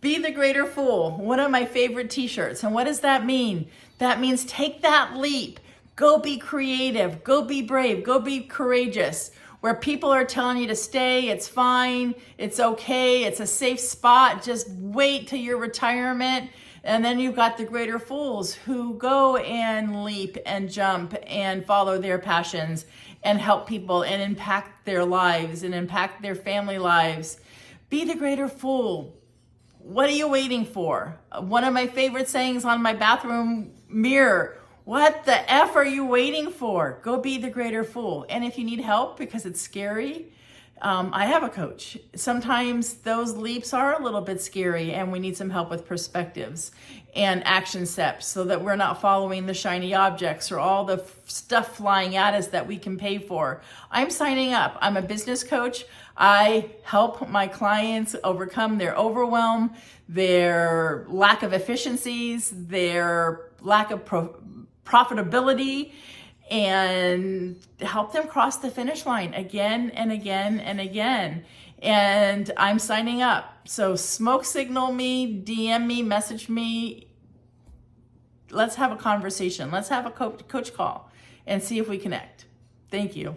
Be the greater fool. One of my favorite t-shirts. And what does that mean? That means take that leap. Go be creative. Go be brave. Go be courageous. Where people are telling you to stay, it's fine, it's okay, it's a safe spot, just wait till your retirement. And then you've got the greater fools who go and leap and jump and follow their passions and help people and impact their lives and impact their family lives. Be the greater fool. What are you waiting for? One of my favorite sayings on my bathroom mirror: what the F are you waiting for? Go be the greater fool. And if you need help because it's scary, I have a coach. Sometimes those leaps are a little bit scary and we need some help with perspectives and action steps so that we're not following the shiny objects or all the stuff flying at us that we can pay for. I'm signing up. I'm a business coach. I help my clients overcome their overwhelm, their lack of efficiencies, their lack of profitability, and help them cross the finish line again and again and again. And I'm signing up. So smoke signal me, DM me, message me. Let's have a conversation. Let's have a coach call and see if we connect. Thank you.